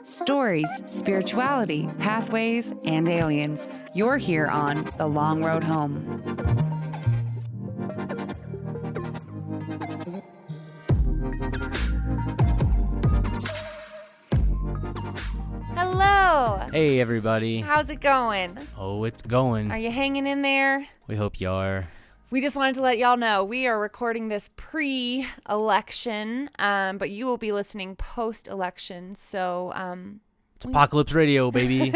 stories, spirituality, pathways, and aliens. You're here on The Long Road Home. Hello. Hey, everybody. How's it going? Oh, it's going. Are you hanging in there? We hope you are. We just wanted to let y'all know we are recording this pre-election, but you will be listening post-election. So, it's Apocalypse Radio, baby.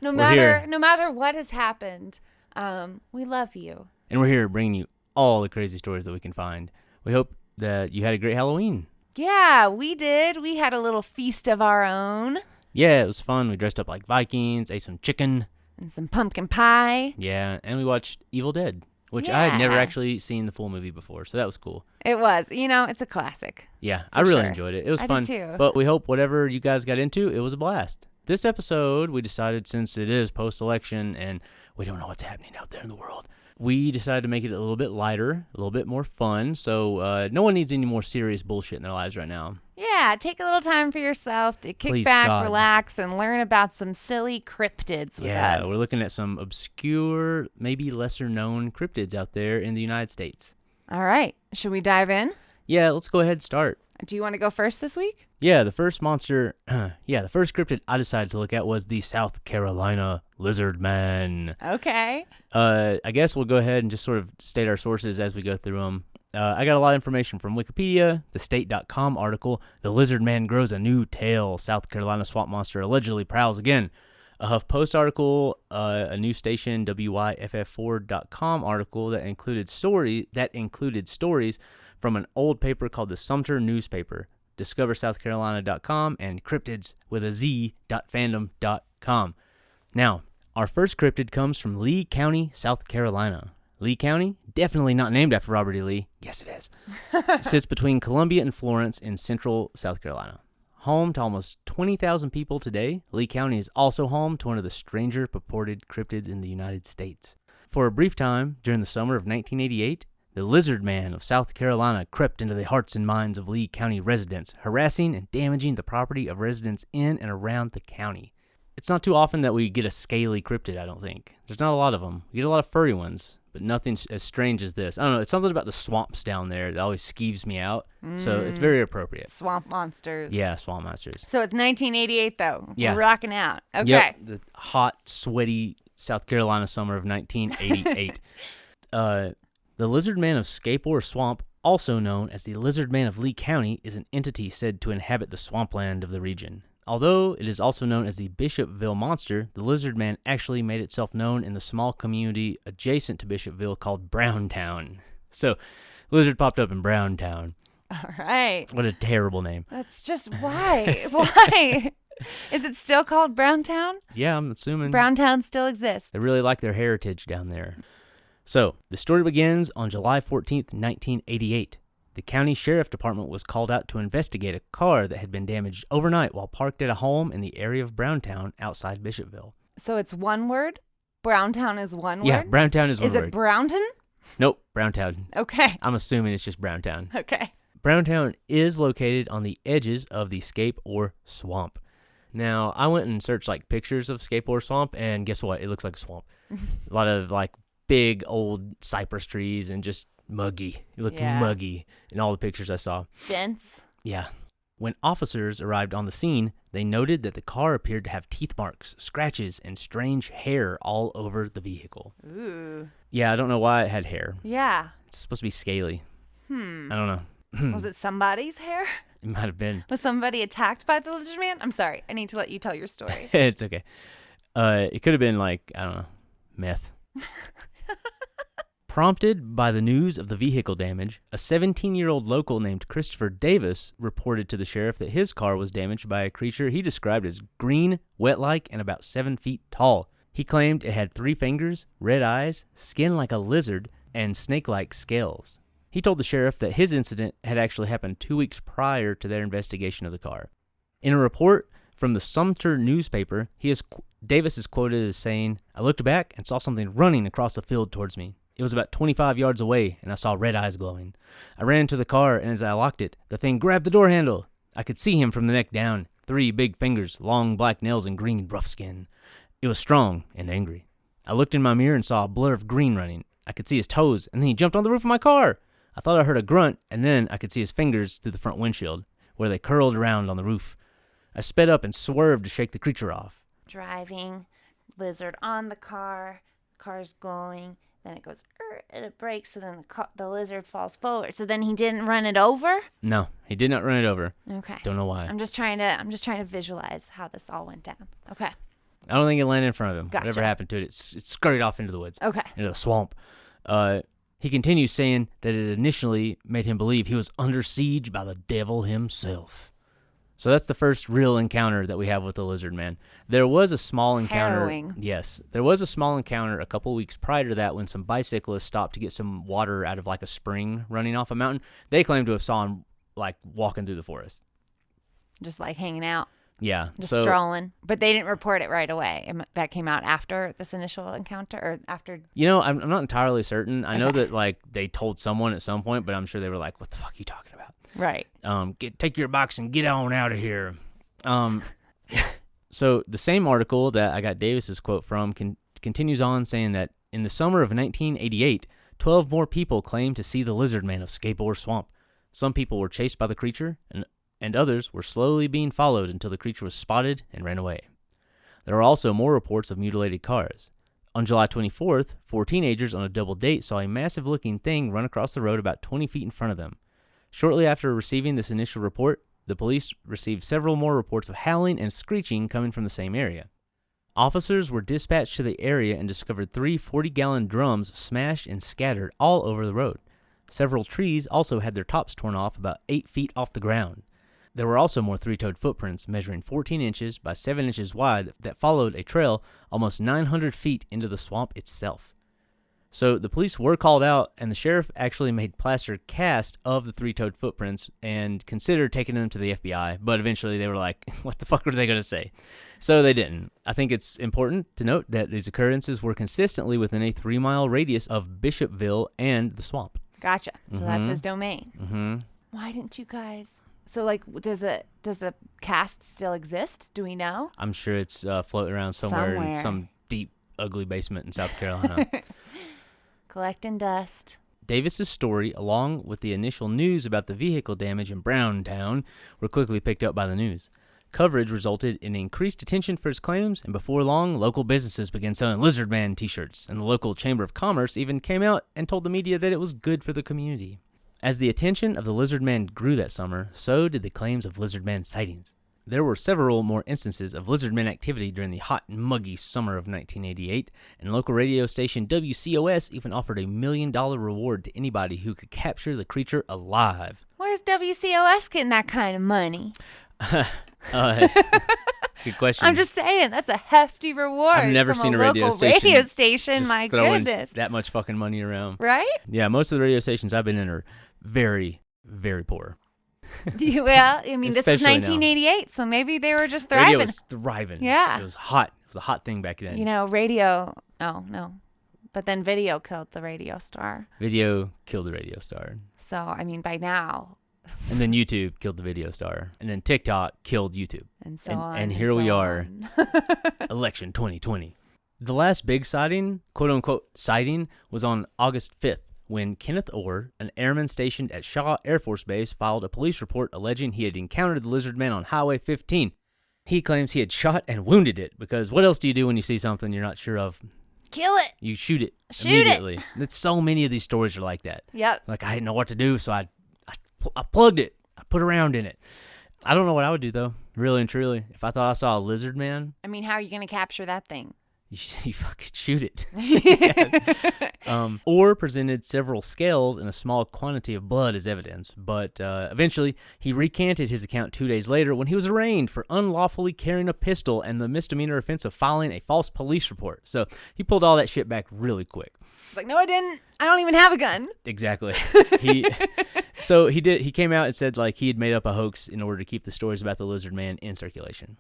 no matter what has happened, we love you. And we're here bringing you all the crazy stories that we can find. We hope that you had a great Halloween. Yeah, we did. We had a little feast of our own. Yeah, it was fun. We dressed up like Vikings, ate some chicken. And some pumpkin pie. Yeah, and we watched Evil Dead, which I had never actually seen the full movie before, so that was cool. It was. It's a classic. Yeah, I really enjoyed it. It was fun. Did too. But we hope whatever you guys got into, it was a blast. This episode, we decided, since it is post-election and we don't know what's happening out there in the world, we decided to make it a little bit lighter, a little bit more fun, so no one needs any more serious bullshit in their lives right now. Yeah, take a little time for yourself to kick back, relax, and learn about some silly cryptids with us. Yeah, we're looking at some obscure, maybe lesser-known cryptids out there in the United States. All right, should we dive in? Yeah, let's go ahead and start. Do you want to go first this week? Yeah, the first cryptid I decided to look at was the South Carolina lizard man. Okay. I guess we'll go ahead and just sort of state our sources as we go through them. I got a lot of information from Wikipedia, the state.com article, The Lizard Man Grows a New Tail, South Carolina Swamp Monster Allegedly Prowls Again, a HuffPost article, a news station, WYFF4.com article that included stories from an old paper called the Sumter Newspaper, DiscoverSouthCarolina.com, and cryptids.fandom.com. Now, our first cryptid comes from Lee County, South Carolina. Lee County? Definitely not named after Robert E. Lee. Yes, it is. It sits between Columbia and Florence in central South Carolina. Home to almost 20,000 people today, Lee County is also home to one of the stranger purported cryptids in the United States. For a brief time, during the summer of 1988, the Lizard Man of South Carolina crept into the hearts and minds of Lee County residents, harassing and damaging the property of residents in and around the county. It's not too often that we get a scaly cryptid, I don't think. There's not a lot of them. We get a lot of furry ones, but nothing as strange as this. I don't know, it's something about the swamps down there that always skeeves me out, so it's very appropriate. Swamp monsters. Yeah, swamp monsters. So it's 1988, though. Yeah. We're rocking out. Okay. Yep, the hot, sweaty South Carolina summer of 1988. The Lizard Man of Scapor Swamp, also known as the Lizard Man of Lee County, is an entity said to inhabit the swampland of the region. Although it is also known as the Bishopville Monster, the Lizard Man actually made itself known in the small community adjacent to Bishopville called Browntown. So, Lizard popped up in Browntown. All right. What a terrible name. That's just why. Why? Is it still called Browntown? Yeah, I'm assuming. Browntown still exists. They really like their heritage down there. So, the story begins on July 14th, 1988. The county sheriff department was called out to investigate a car that had been damaged overnight while parked at a home in the area of Browntown outside Bishopville. So it's one word? Browntown is one word? Yeah, Browntown is one word. Is it Brownton? Nope, Browntown. Okay. I'm assuming it's just Browntown. Okay. Browntown is located on the edges of the Scape or Swamp. Now, I went and searched pictures of Scape or Swamp, and guess what? It looks like a swamp. A lot of big old cypress trees and just muggy. It looked muggy in all the pictures I saw. Dense. Yeah. When officers arrived on the scene, they noted that the car appeared to have teeth marks, scratches, and strange hair all over the vehicle. Ooh. Yeah, I don't know why it had hair. Yeah. It's supposed to be scaly. I don't know. Was it somebody's hair? It might have been. Was somebody attacked by the Lizard Man? I'm sorry. I need to let you tell your story. It's okay. It could have been I don't know, meth. Prompted by the news of the vehicle damage, a 17-year-old local named Christopher Davis reported to the sheriff that his car was damaged by a creature he described as green, wet-like, and about 7 feet tall. He claimed it had 3 fingers, red eyes, skin like a lizard, and snake-like scales. He told the sheriff that his incident had actually happened 2 weeks prior to their investigation of the car. In a report from the Sumter Newspaper, Davis is quoted as saying, "I looked back and saw something running across the field towards me. It was about 25 yards away, and I saw red eyes glowing. I ran into the car, and as I locked it, the thing grabbed the door handle. I could see him from the neck down. 3 big fingers, long black nails, and green rough skin. It was strong and angry. I looked in my mirror and saw a blur of green running. I could see his toes, and then he jumped on the roof of my car. I thought I heard a grunt, and then I could see his fingers through the front windshield, where they curled around on the roof. I sped up and swerved to shake the creature off. Driving, lizard on the car's going, then it goes, and it breaks, so then the lizard falls forward. So then he didn't run it over? No, he did not run it over. Okay. Don't know why. I'm just trying to visualize how this all went down. Okay. I don't think it landed in front of him. Gotcha. Whatever happened to it, it scurried off into the woods. Okay. Into the swamp. He continues saying that it initially made him believe he was under siege by the devil himself. So that's the first real encounter that we have with the lizard man. There was a small encounter. Harrowing. Yes. There was a small encounter a couple weeks prior to that when some bicyclists stopped to get some water out of like a spring running off a mountain. They claimed to have saw him like walking through the forest. Just like hanging out. Yeah. Just strolling. But they didn't report it right away. That came out after this initial encounter or after? You know, I'm not entirely certain. I know that like they told someone at some point, but I'm sure they were like, what the fuck are you talking about? Right. Take your box and get on out of here. So the same article that I got Davis's quote from continues on saying that in the summer of 1988, 12 more people claimed to see the lizard man of Skateboard Swamp. Some people were chased by the creature, and others were slowly being followed until the creature was spotted and ran away. There are also more reports of mutilated cars. On July 24th, 4 teenagers on a double date saw a massive-looking thing run across the road about 20 feet in front of them. Shortly after receiving this initial report, the police received several more reports of howling and screeching coming from the same area. Officers were dispatched to the area and discovered 3 40-gallon drums smashed and scattered all over the road. Several trees also had their tops torn off about 8 feet off the ground. There were also more 3-toed footprints measuring 14 inches by 7 inches wide that followed a trail almost 900 feet into the swamp itself. So the police were called out, and the sheriff actually made plaster cast of the 3-toed footprints and considered taking them to the FBI, but eventually they were like, what the fuck were they going to say? So they didn't. I think it's important to note that these occurrences were consistently within a 3-mile radius of Bishopville and the swamp. Gotcha. So that's his domain. Mm-hmm. Why didn't you guys... So, like, does the cast still exist? Do we know? I'm sure it's floating around somewhere in some deep, ugly basement in South Carolina. Collecting dust. Davis's story, along with the initial news about the vehicle damage in Browntown, were quickly picked up by the news. Coverage resulted in increased attention for his claims, and before long, local businesses began selling Lizard Man t-shirts, and the local Chamber of Commerce even came out and told the media that it was good for the community. As the attention of the Lizard Man grew that summer, so did the claims of Lizard Man sightings. There were several more instances of Lizard Man activity during the hot and muggy summer of 1988, and local radio station WCOS even offered $1 million reward to anybody who could capture the creature alive. Where's WCOS getting that kind of money? Good question. I'm just saying, that's a hefty reward. I've never seen a radio station. My goodness. That much fucking money around. Right? Yeah, most of the radio stations I've been in are very, very poor. Well, I mean, this was Especially 1988, so maybe they were just thriving. Radio was thriving. Yeah. It was hot. It was a hot thing back then. You know, radio, oh, no. But then video killed the radio star. Video killed the radio star. So, I mean, by now. And then YouTube killed the video star. And then TikTok killed YouTube. And so on. And here we are. Election 2020. The last big sighting, quote-unquote sighting, was on August 5th, when Kenneth Orr, an airman stationed at Shaw Air Force Base, filed a police report alleging he had encountered the lizard man on Highway 15. He claims he had shot and wounded it, because what else do you do when you see something you're not sure of? Kill it. You shoot it Shoot immediately. That's so many of these stories are like that. Yep. Like, I didn't know what to do, so I plugged it. I put a round in it. I don't know what I would do, though, really and truly. If I thought I saw a lizard man. I mean, how are you going to capture that thing? You fucking shoot it. Orr presented several scales and a small quantity of blood as evidence, but eventually he recanted his account 2 days later when he was arraigned for unlawfully carrying a pistol and the misdemeanor offense of filing a false police report. So he pulled all that shit back really quick. He's like, no, I didn't. I don't even have a gun. Exactly. He came out and said like he had made up a hoax in order to keep the stories about the lizard man in circulation.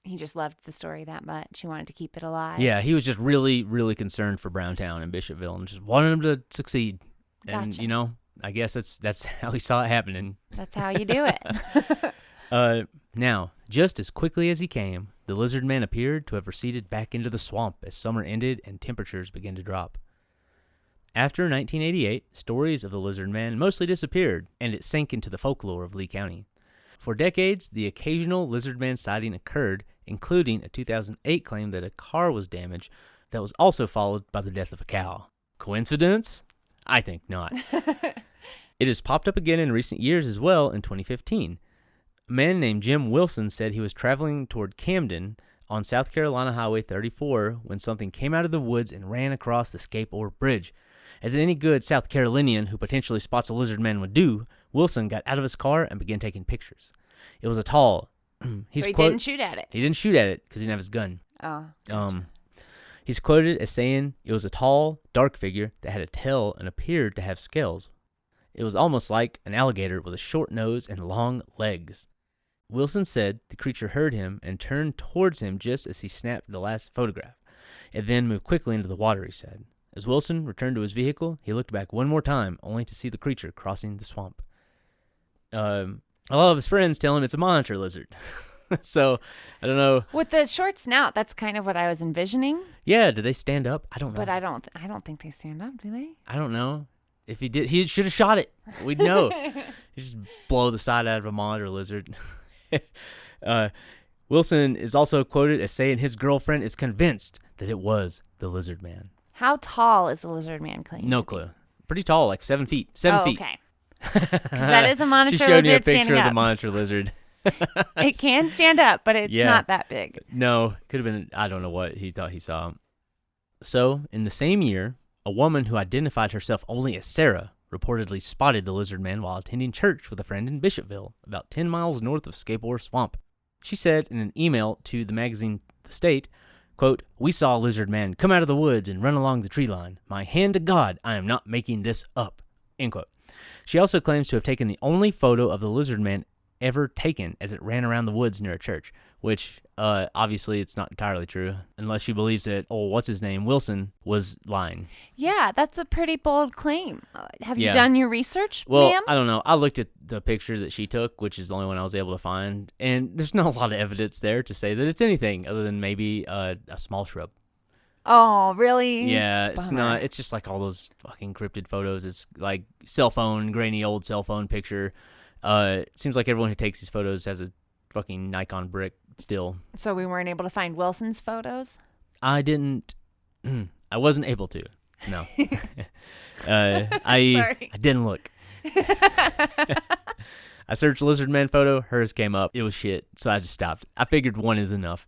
He just loved the story that much. He wanted to keep it alive. Yeah, he was just really, really concerned for Browntown and Bishopville and just wanted them to succeed. And, Gotcha. you know, I guess that's how he saw it happening. That's how you do it. Now, Just as quickly as he came, the lizard man appeared to have receded back into the swamp as summer ended and temperatures began to drop. After 1988, stories of the lizard man mostly disappeared, and it sank into the folklore of Lee County. For decades, the occasional lizard man sighting occurred, including a 2008 claim that a car was damaged that was also followed by the death of a cow. Coincidence? I think not. It has popped up again in recent years as well in 2015. A man named Jim Wilson said he was traveling toward Camden on South Carolina Highway 34 when something came out of the woods and ran across the Scape Ore Bridge. As any good South Carolinian who potentially spots a lizard man would do, Wilson got out of his car and began taking pictures. It was a tall... So he didn't shoot at it. He didn't shoot at it because he didn't have his gun. Oh. Gotcha. He's quoted as saying it was a tall, dark figure that had a tail and appeared to have scales. It was almost like an alligator with a short nose and long legs. Wilson said the creature heard him and turned towards him just as he snapped the last photograph. It then moved quickly into the water, he said. As Wilson returned to his vehicle, he looked back one more time, only to see the creature crossing the swamp. A lot of his friends tell him it's a monitor lizard. So, I don't know. With the short snout, that's kind of what I was envisioning. Yeah, do they stand up? I don't know. But I don't think they stand up, do they? I don't know. If he did, he should have shot it. We'd know. He just blow the side out of a monitor lizard. Wilson is also quoted as saying his girlfriend is convinced that it was the lizard man. How tall is the lizard man claimed? No clue. Pretty tall, like 7 feet. 7 feet. Okay. Because that is a monitor she showed lizard me a picture standing of up. the monitor lizard. It can stand up, but it's not that big. No, could have been, I don't know what he thought he saw. So, in the same year, a woman who identified herself only as Sarah reportedly spotted the lizard man while attending church with a friend in Bishopville, about 10 miles north of Scape Ore Swamp. She said in an email to the magazine The State, quote, "We saw a lizard man come out of the woods and run along the tree line. My hand to God, I am not making this up." End quote. She also claims to have taken the only photo of the lizard man ever taken as it ran around the woods near a church, which obviously it's not entirely true, unless she believes that, what's-his-name, Wilson, was lying. Yeah, that's a pretty bold claim. Have you Yeah. done your research, Well, ma'am? I don't know. I looked at the picture that she took, which is the only one I was able to find, and there's not a lot of evidence there to say that it's anything other than maybe a small shrub. Oh, really? Yeah, it's Bummer. not. It's just like all those fucking cryptid photos. It's like grainy old cell phone picture. It seems like everyone who takes these photos has a fucking Nikon brick still. So we weren't able to find Wilson's photos? I didn't. I wasn't able to. No. I didn't look. I searched lizard man photo. Hers came up. It was shit. So I just stopped. I figured one is enough.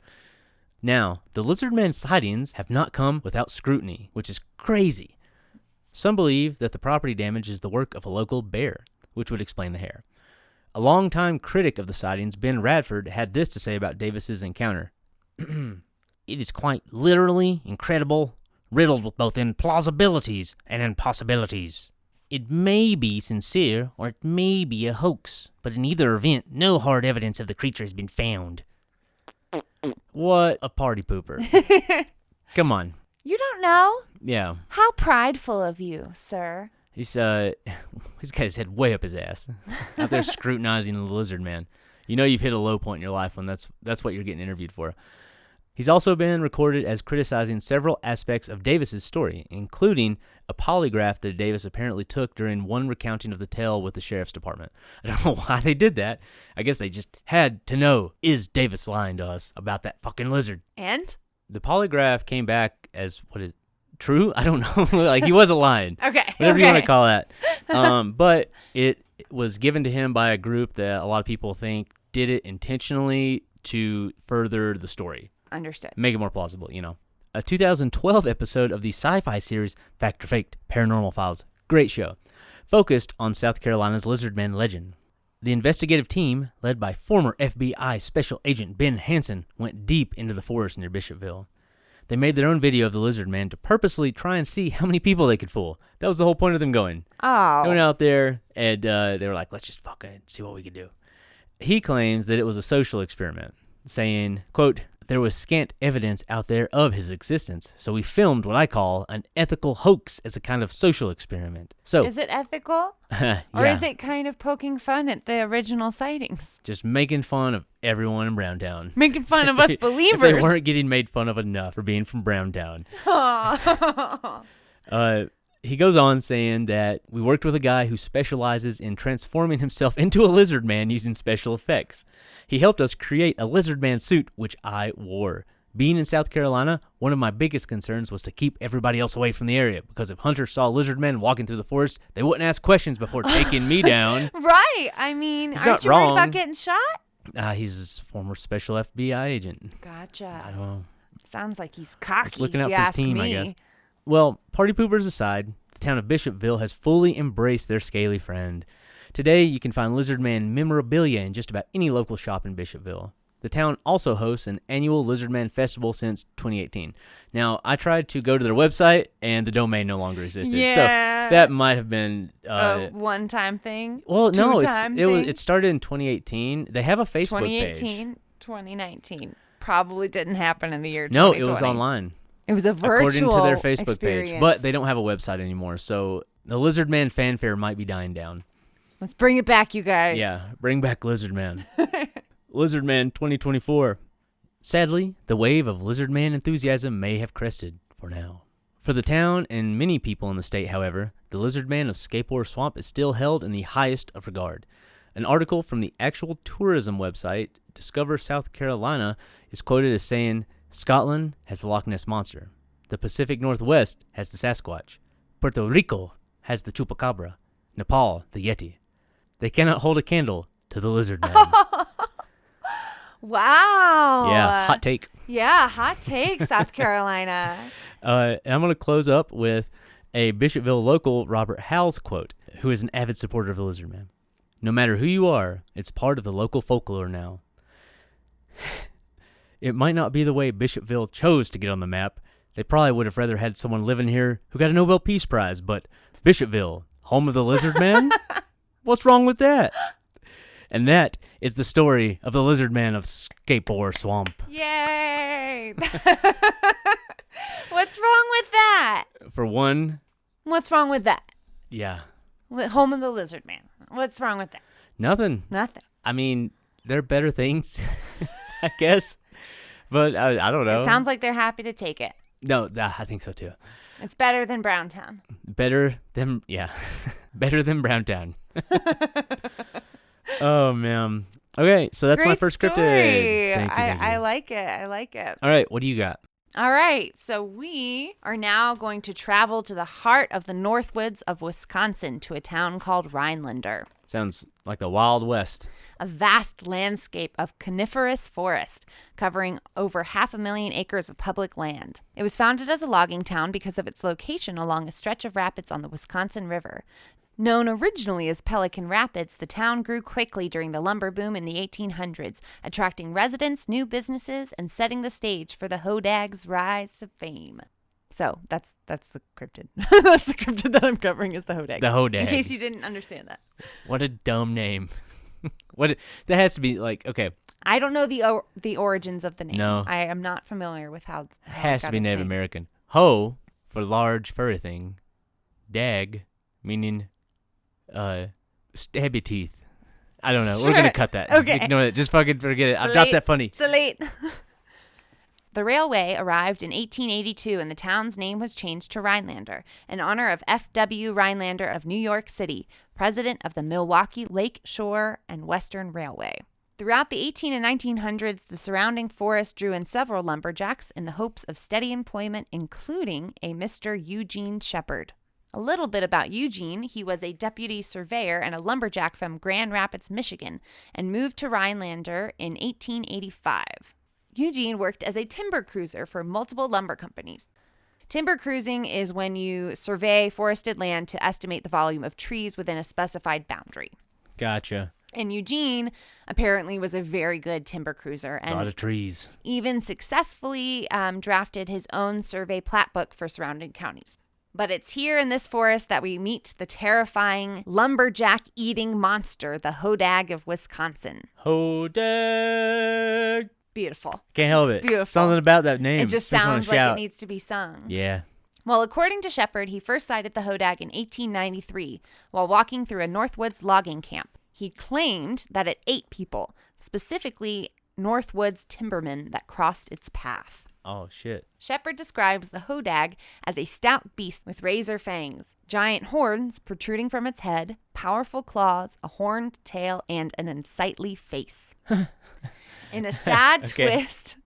Now, the lizard man sightings have not come without scrutiny, which is crazy. Some believe that the property damage is the work of a local bear, which would explain the hair. A longtime critic of the sightings, Ben Radford, had this to say about Davis's encounter. "It is quite literally incredible, riddled with both implausibilities and impossibilities. It may be sincere, or it may be a hoax, but in either event, no hard evidence of the creature has been found." What a party pooper. Come on. You don't know? Yeah. How prideful of you, sir. He's got his head way up his ass. Out there scrutinizing the lizard man. You know you've hit a low point in your life when that's what you're getting interviewed for. He's also been recorded as criticizing several aspects of Davis's story, including a polygraph that Davis apparently took during one recounting of the tale with the sheriff's department. I don't know why they did that. I guess they just had to know, is Davis lying to us about that fucking lizard? And? The polygraph came back as, true? I don't know. Like, he wasn't lying. Okay. Whatever you want to call that. But it was given to him by a group that a lot of people think did it intentionally to further the story. Understood. Make it more plausible, you know. A 2012 episode of the sci-fi series Fact or Faked, Paranormal Files, great show, focused on South Carolina's lizard man legend. The investigative team, led by former FBI Special Agent Ben Hansen, went deep into the forest near Bishopville. They made their own video of the lizard man to purposely try and see how many people they could fool. That was the whole point of them going. Oh. They went out there, and they were like, let's just fucking see what we can do. He claims that it was a social experiment, saying, quote, there was scant evidence out there of his existence, so we filmed what I call an ethical hoax as a kind of social experiment. So, Is it ethical? yeah, Or is it kind of poking fun at the original sightings? just making fun of everyone in Browntown. Making fun of us If believers. they weren't getting made fun of enough for being from Browntown. He goes on saying that we worked with a guy who specializes in transforming himself into a lizard man using special effects. He helped us create a lizard man suit, which I wore. Being in South Carolina, one of my biggest concerns was to keep everybody else away from the area, because if hunters saw lizard men walking through the forest, they wouldn't ask questions before taking me down. Right. I mean, He's aren't not you worried wrong. about getting shot? He's a former special FBI agent. I Gotcha. don't know. Sounds like he's cocky. He's looking out if you for his ask team, me. I guess. Well, party poopers aside, the town of Bishopville has fully embraced their scaly friend. Today, you can find lizard man memorabilia in just about any local shop in Bishopville. The town also hosts an annual Lizard Man Festival since 2018. Now, I tried to go to their website, and the domain no longer existed. Yeah. So that might have been... A one-time thing? well, no, Two-time it started in 2018. They have a Facebook page. 2018, 2019. Probably didn't happen in the year No, 2020. it was online. It was a virtual According to their Facebook experience. page. But they don't have a website anymore, so the Lizard Man fanfare might be dying down. Let's bring it back, you guys. Yeah, bring back Lizard Man. Lizard Man 2024. Sadly, the wave of Lizard Man enthusiasm may have crested for now. For the town and many people in the state, however, the Lizard Man of Skateboard Swamp is still held in the highest of regard. An article from the actual tourism website, Discover South Carolina, is quoted as saying, Scotland has the Loch Ness Monster. The Pacific Northwest has the Sasquatch. Puerto Rico has the Chupacabra. Nepal, the Yeti. They cannot hold a candle to the Lizard Man. Wow. Yeah, hot take. Yeah, hot take, South Carolina. And I'm going to close up with a Bishopville local, Robert Howells quote, who is an avid supporter of the Lizard Man. No matter who you are, it's part of the local folklore now. It might not be the way Bishopville chose to get on the map. They probably would have rather had someone living here who got a Nobel Peace Prize, but Bishopville, home of the Lizard Man? What's wrong with that? And that is the story of the Lizard Man of Skateboard Swamp. Yay. What's wrong with that? For one, What's wrong with that? yeah, Home of the Lizard Man. What's wrong with that? nothing. Nothing. I mean, there are better things, I guess. But I don't know. It sounds like they're happy to take it. No, I think so too. It's better than Browntown. Better than, yeah, better than Browntown. Oh, man. Okay, so that's my Great first story. cryptid. Thank you. I like it. I like it. All right, what do you got? All right, so we are now going to travel to the heart of the Northwoods of Wisconsin to a town called Rhinelander, Sounds like the Wild West. a vast landscape of coniferous forest covering over 500,000 acres of public land. It was founded as a logging town because of its location along a stretch of rapids on the Wisconsin River. Known originally as Pelican Rapids, the town grew quickly during the lumber boom in the 1800s, attracting residents, new businesses, and setting the stage for the Hodags' rise to fame. So that's the cryptid. That's the cryptid that I'm covering is the Hodag. The Hodag. In case you didn't understand that. What a dumb name. That has to be like, okay, I don't know the origins of the name. No. I am not familiar with how it it has got to be its Native name. American. Ho, for large furry thing. Dag, meaning stabby teeth. I don't know. We're Sure. going to cut that. Okay. Ignore it. Just fucking forget it. I'm not Delete. that funny. Delete. The railway arrived in 1882 and the town's name was changed to Rhinelander in honor of F.W. Rhinelander of New York City, president of the Milwaukee Lake Shore and Western Railway. Throughout the 18 and 1900s, the surrounding forest drew in several lumberjacks in the hopes of steady employment, including a Mr. Eugene Shepard. A little bit about Eugene. He was a deputy surveyor and a lumberjack from Grand Rapids, Michigan, and moved to Rhinelander in 1885. Eugene worked as a timber cruiser for multiple lumber companies. Timber cruising is when you survey forested land to estimate the volume of trees within a specified boundary. Gotcha. And Eugene apparently was a very good timber cruiser A lot and of trees. even successfully drafted his own survey plat book for surrounding counties. But it's here in this forest that we meet the terrifying lumberjack-eating monster, the Hodag of Wisconsin. Hodag. Beautiful. Can't help it. Beautiful. Something about that name. It just makes me wanna sounds like shout. it needs to be sung. Yeah. Well, according to Shepard, he first sighted the Hodag in 1893 while walking through a Northwoods logging camp. He claimed that it ate people, specifically Northwoods timbermen that crossed its path. Oh, shit. Shepard describes the Hodag as a stout beast with razor fangs, giant horns protruding from its head, powerful claws, a horned tail, and an unsightly face. In a sad twist,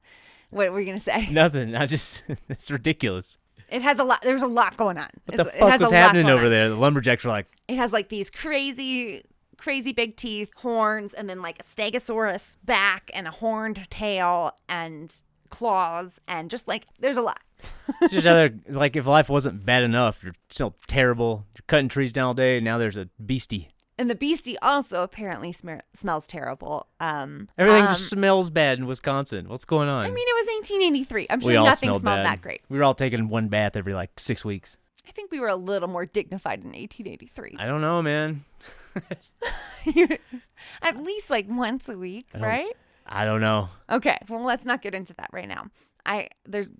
what were you going to say? Nothing. It's ridiculous. It has a lot. There's a lot going on. What the fuck was happening over there? The lumberjacks were like... It has like these crazy big teeth, horns, and then like a stegosaurus back and a horned tail and claws, and just like there's a lot. It's just other, like, if life wasn't bad enough, you're still terrible. You're cutting trees down all day, and now there's a beastie. And the beastie also apparently smells terrible. Everything just smells bad in Wisconsin. What's going on? I mean, it was 1883. I'm We sure all nothing smelled smelled bad. that great. We were all taking one bath every, 6 weeks. I think we were a little more dignified in 1883. I don't know, man. At least once a week, right? I don't know. Okay, well, let's not get into that right now.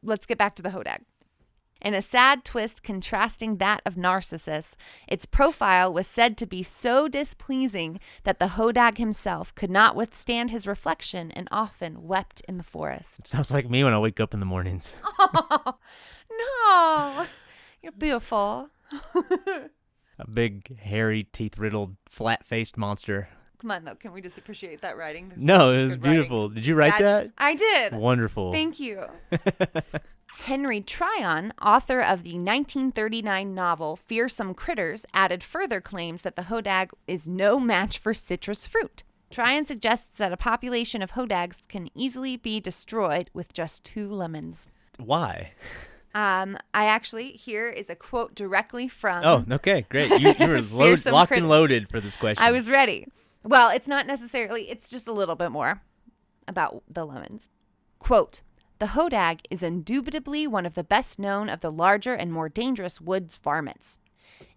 Let's get back to the Hodag. In a sad twist contrasting that of Narcissus, its profile was said to be so displeasing that the Hodag himself could not withstand his reflection and often wept in the forest. It sounds like me when I wake up in the mornings. Oh, no. You're beautiful. A big, hairy, teeth-riddled, flat-faced monster. Come on, though. Can we just appreciate that writing? No, it was Good beautiful. writing. Did you write that? I did. Wonderful. Thank you. Henry Tryon, author of the 1939 novel Fearsome Critters, added further claims that the Hodag is no match for citrus fruit. Tryon suggests that a population of Hodags can easily be destroyed with just 2 lemons. Why? Here is a quote directly from... Oh, okay, great. You were locked and loaded for this question. I was ready. Well, it's not necessarily, it's just a little bit more about the lemons. Quote, "The Hodag is indubitably one of the best known of the larger and more dangerous woods varmints.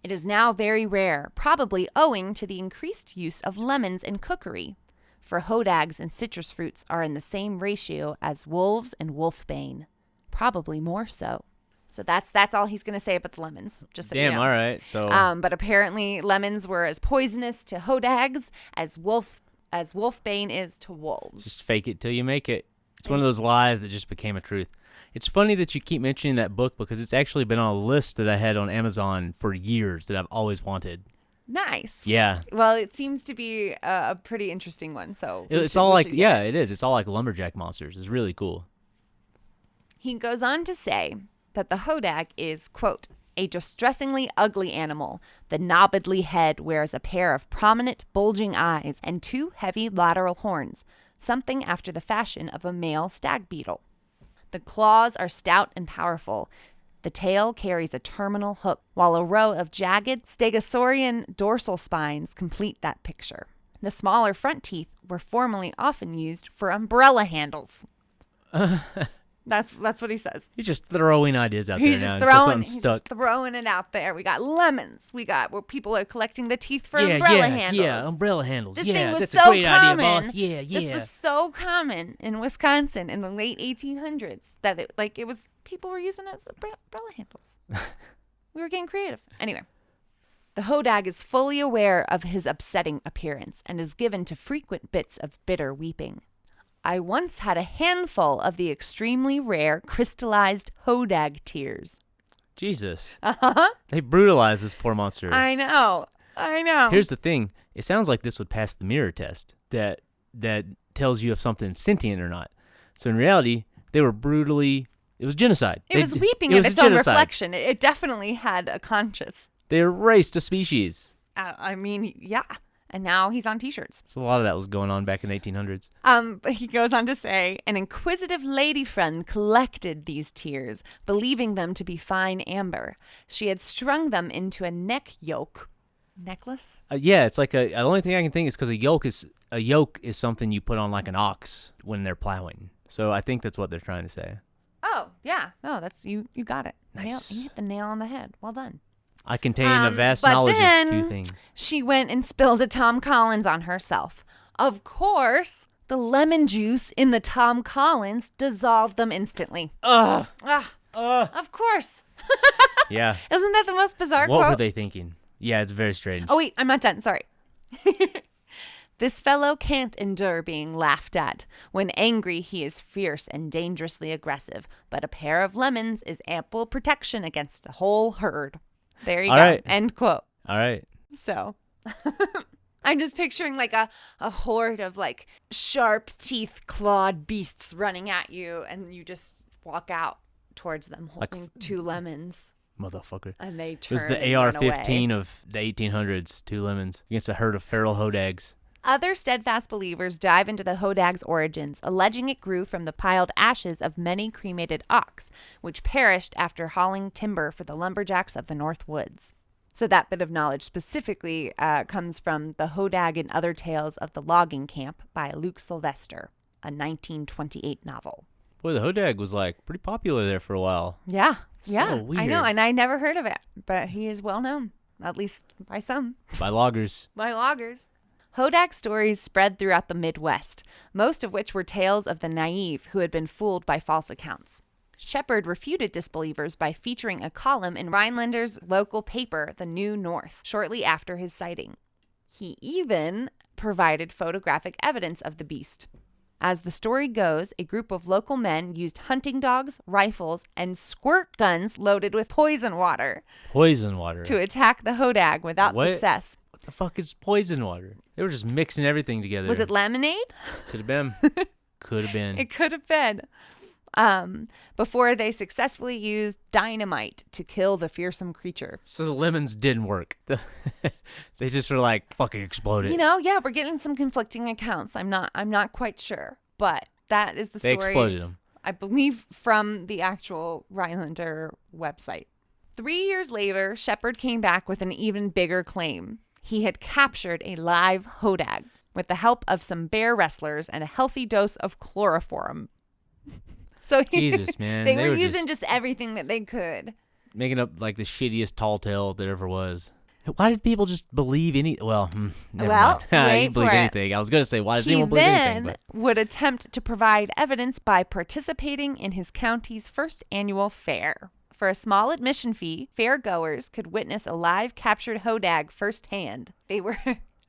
It is now very rare, probably owing to the increased use of lemons in cookery, for Hodags and citrus fruits are in the same ratio as wolves and wolfbane, probably more so." So that's all he's going to say about the lemons. Just so you know. All right. So, but apparently lemons were as poisonous to Hodags as wolfbane is to wolves. just fake it till you make it. It's one of those lies that just became a truth. It's funny that you keep mentioning that book because it's actually been on a list that I had on Amazon for years that I've always wanted. Nice. Yeah. Well, it seems to be a pretty interesting one. So It's all like, yeah, it is. It's all like lumberjack monsters. It's really cool. He goes on to say that the Hodag is, quote, "a distressingly ugly animal. The knobbedly head wears a pair of prominent, bulging eyes and 2 heavy lateral horns, something after the fashion of a male stag beetle. The claws are stout and powerful. The tail carries a terminal hook, while a row of jagged stegosaurian dorsal spines complete that picture. The smaller front teeth were formerly often used for umbrella handles." That's what he says. He's just throwing ideas out He's there just now until something's he's stuck. just throwing it out there. We got lemons. We got where people are collecting the teeth for yeah, umbrella yeah, handles. Yeah, umbrella handles. This yeah, thing was that's so a great common. idea, boss. Yeah, yeah. This was so common in Wisconsin in the late 1800s that it was people were using it as umbrella handles. We were getting creative. Anyway, the Hodag is fully aware of his upsetting appearance and is given to frequent bits of bitter weeping. "I once had a handful of the extremely rare crystallized Hodag tears." Jesus. Uh-huh. They brutalized this poor monster. I know. Here's the thing. It sounds like this would pass the mirror test that tells you if something's sentient or not. So in reality, they were brutally... It was genocide. It was weeping at its own reflection. It definitely had a conscience. They erased a species. I mean, yeah. And now he's on T-shirts. So a lot of that was going on back in the 1800s. But he goes on to say, "An inquisitive lady friend collected these tears, believing them to be fine amber. She had strung them into a necklace? Yeah, it's like the only thing I can think is because a yoke is something you put on like an ox when they're plowing. So I think that's what they're trying to say. Oh, yeah. No, that's you got it. Nice. You hit the nail on the head. Well done. I contain a vast but knowledge then of a few things. She went and spilled a Tom Collins on herself. Of course, The lemon juice in the Tom Collins dissolved them instantly. Of course. Yeah. Isn't that the most bizarre What quote? were they thinking? Yeah, it's very strange. Oh, wait, I'm not done. Sorry. This fellow can't endure being laughed at. When angry, he is fierce and dangerously aggressive, but a pair of lemons is ample protection against the whole herd. There you All go. right. End quote. All right. So I'm just picturing like a horde of like sharp teeth clawed beasts running at you, and you just walk out towards them holding two lemons. Motherfucker. And they It turn was the and run AR-15 away. of the 1800s, 2 lemons, against a herd of feral Hodags. Other steadfast believers dive into the Hodag's origins, alleging it grew from the piled ashes of many cremated ox, which perished after hauling timber for the lumberjacks of the North Woods. So that bit of knowledge specifically comes from The Hodag and Other Tales of the Logging Camp by Luke Sylvester, a 1928 novel. Boy, the Hodag was like pretty popular there for a while. Yeah, So I weird. know, and I never heard of it, but he is well known, at least by some. By loggers. By loggers. Hodag stories spread throughout the Midwest, most of which were tales of the naive who had been fooled by false accounts. Shepard refuted disbelievers by featuring a column in Rhinelander's local paper, The New North, shortly after his sighting. He even provided photographic evidence of the beast. As the story goes, a group of local men used hunting dogs, rifles, and squirt guns loaded with poison water Poison water. to attack the Hodag without What? success. What the fuck is poison water? They were just mixing everything together. Was it lemonade? Could have been. Could have been. It could have been. Before they successfully used dynamite to kill the fearsome creature. So the lemons didn't work. They just were like, fucking exploded. You know, yeah, we're getting some conflicting accounts. I'm not quite sure, but that is the They story. exploded them. I believe from the actual Rhinelander website. 3 years later, Shepard came back with an even bigger claim. He had captured a live Hodag with the help of some bear wrestlers and a healthy dose of chloroform. So Jesus, man. they were using just everything that they could. Making up like the shittiest tall tale there ever was. Why did people just believe any? Well, never Well, mind. wait You believe for it. anything. I was gonna say, why does He anyone believe anything? then But would attempt to provide evidence by participating in his county's first annual fair. For a small admission fee, fairgoers could witness a live captured Hodag firsthand. They were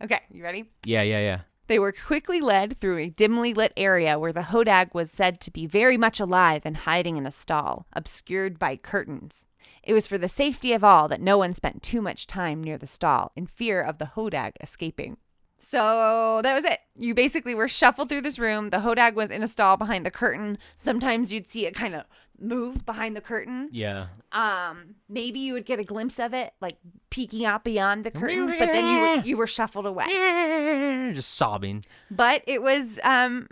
okay. You ready? yeah. They were quickly led through a dimly lit area where the Hodag was said to be very much alive and hiding in a stall, obscured by curtains. It was for the safety of all that no one spent too much time near the stall, in fear of the Hodag escaping. So that was it. You basically were shuffled through this room. The Hodag was in a stall behind the curtain. Sometimes you'd see it kind of move behind the curtain. Yeah. Maybe you would get a glimpse of it, like peeking out beyond the curtain, but then you were shuffled away. Just sobbing. But it was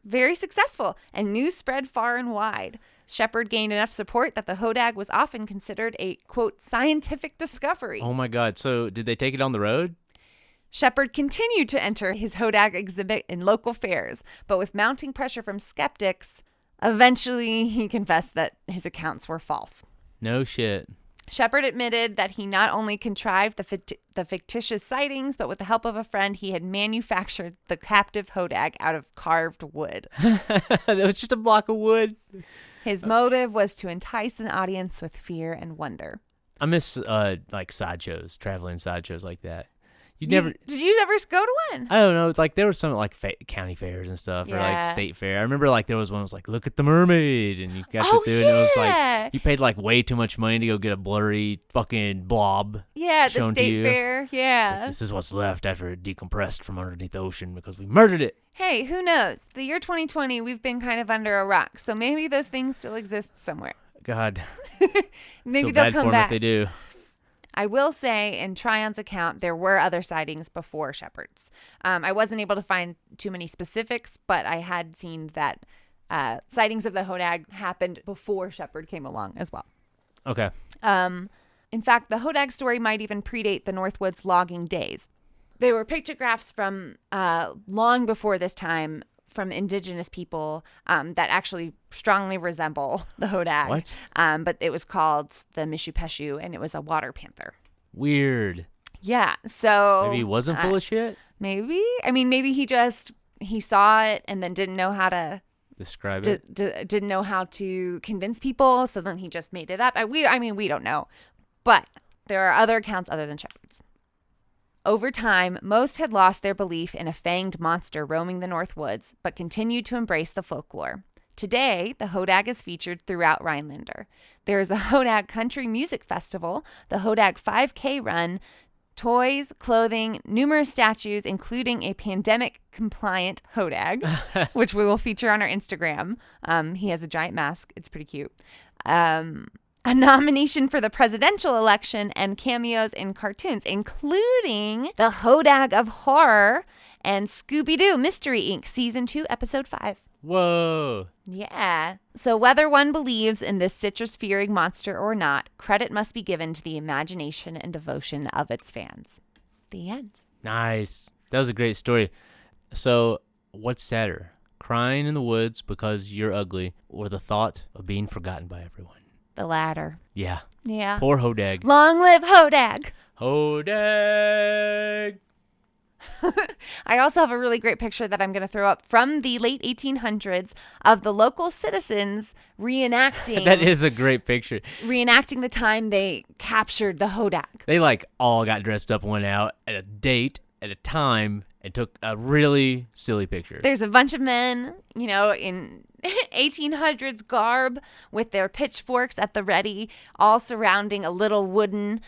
very successful, and news spread far and wide. Shepard gained enough support that the Hodag was often considered a, quote, scientific discovery. Oh my God. So did they take it on the road? Shepard continued to enter his Hodag exhibit in local fairs, but with mounting pressure from skeptics, eventually he confessed that his accounts were false. No shit. Shepard admitted that he not only contrived the fictitious sightings, but with the help of a friend, he had manufactured the captive Hodag out of carved wood. That was just a block of wood. His motive was to entice an audience with fear and wonder. I miss like sideshows, traveling sideshows like that. Did you ever go to one? I don't know. It's like there was some like county fairs and stuff, or like Yeah. state fair. I remember like there was one that was like, look at the mermaid, and you got Oh, to do it, and it was yeah. like you paid like way too much money to go get a blurry fucking blob. Yeah, the shown to state you. fair. Yeah. This is what's left after it decompressed from underneath the ocean because we murdered it. Hey, who knows? The year 2020, we've been kind of under a rock, so maybe those things still exist somewhere. God, Maybe feel they'll bad come for 'em back. if they do. I will say, in Tryon's account, there were other sightings before Shepard's. I wasn't able to find too many specifics, but I had seen that sightings of the Hodag happened before Shepard came along as well. Okay. In fact, the Hodag story might even predate the Northwoods logging days. There were pictographs from long before this time from indigenous people that actually strongly resemble the Hodag. What? But it was called the Mishupeshu, and it was a water panther. Weird. Yeah, so Maybe he wasn't full of shit. Maybe. I mean, maybe he just he saw it and then didn't know how to Describe it. didn't know how to convince people, so then he just made it up. I mean, we don't know, but there are other accounts other than Shepard's. Over time, most had lost their belief in a fanged monster roaming the North Woods, but continued to embrace the folklore. Today, the Hodag is featured throughout Rhinelander. There is a Hodag Country Music Festival, the Hodag 5K Run, toys, clothing, numerous statues, including a pandemic-compliant Hodag, which we will feature on our Instagram. He has a giant mask. It's pretty cute. A nomination for the presidential election, and cameos in cartoons, including the Hodag of Horror and Scooby-Doo Mystery Inc. Season 2, Episode 5. Whoa. Yeah. So whether one believes in this citrus-fearing monster or not, credit must be given to the imagination and devotion of its fans. The end. Nice. That was a great story. So, what's sadder? Crying in the woods because you're ugly, or the thought of being forgotten by everyone? The latter. Yeah. Yeah. Poor Hodag. Long live Hodag. Hodag. I also have a really great picture that I'm going to throw up from the late 1800s of the local citizens reenacting. That is a great picture. Reenacting the time they captured the Hodag. They all got dressed up, went out at a date, at a time, and took a really silly picture. There's a bunch of men, in 1800s garb with their pitchforks at the ready, all surrounding a little wooden